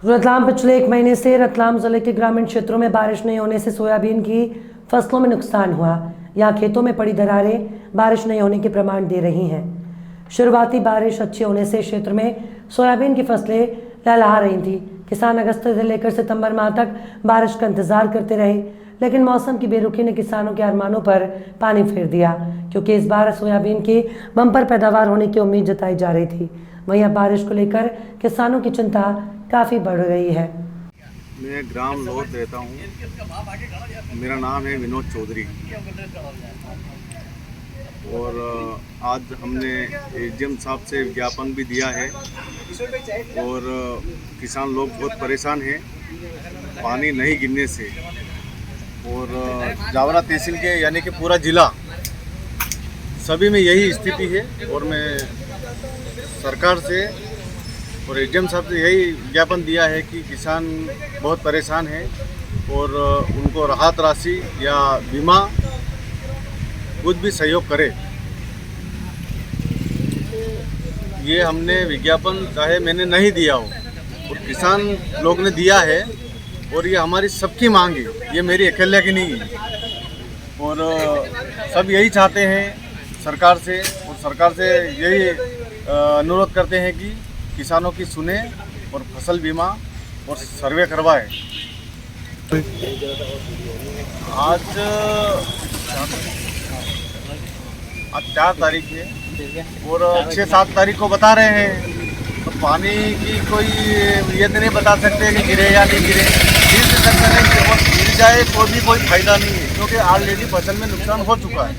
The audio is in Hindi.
रतलाम पिछले 1 महीने से रतलाम जिले के ग्रामीण क्षेत्रों में बारिश नहीं होने से सोयाबीन की फसलों में नुकसान हुआ। यहाँ खेतों में पड़ी दरारें बारिश नहीं होने के प्रमाण दे रही हैं। शुरुआती बारिश अच्छी होने से क्षेत्र में सोयाबीन की फसलें लहलहा रही थी। किसान अगस्त से लेकर सितंबर माह तक बारिश का इंतजार करते रहे, लेकिन मौसम की बेरुखी ने किसानों के अरमानों पर पानी फेर दिया, क्योंकि इस बार सोयाबीन की बम्पर पैदावार होने की उम्मीद जताई जा रही थी। वहीं अब बारिश को लेकर किसानों की चिंता काफ़ी बढ़ गई है। मैं ग्राम लोध रहता हूँ। मेरा नाम है विनोद चौधरी और आज हमने एसडीएम साहब से विज्ञापन भी दिया है और किसान लोग बहुत परेशान हैं पानी नहीं गिरने से। और जावरा तहसील के यानी कि पूरा ज़िला सभी में यही स्थिति है और मैं सरकार से और एसडीएम साहब से यही विज्ञापन दिया है कि किसान बहुत परेशान हैं और उनको राहत राशि या बीमा कुछ भी सहयोग करे। ये हमने विज्ञापन चाहे मैंने नहीं दिया हो और किसान लोग ने दिया है और ये हमारी सबकी मांग है, ये मेरी अकेले की नहीं है। और सब यही चाहते हैं सरकार से, और सरकार से यही अनुरोध करते हैं कि किसानों की सुने और फसल बीमा और सर्वे करवाए। आज 4 तारीख है और 6-7 तारीख को बता रहे हैं, तो पानी की कोई ये नहीं बता सकते कि गिरे या नहीं गिरे। गिर सकते हैं, गिर जाए तो भी कोई फायदा नहीं है, क्योंकि ऑलरेडी फसल में नुकसान हो चुका है।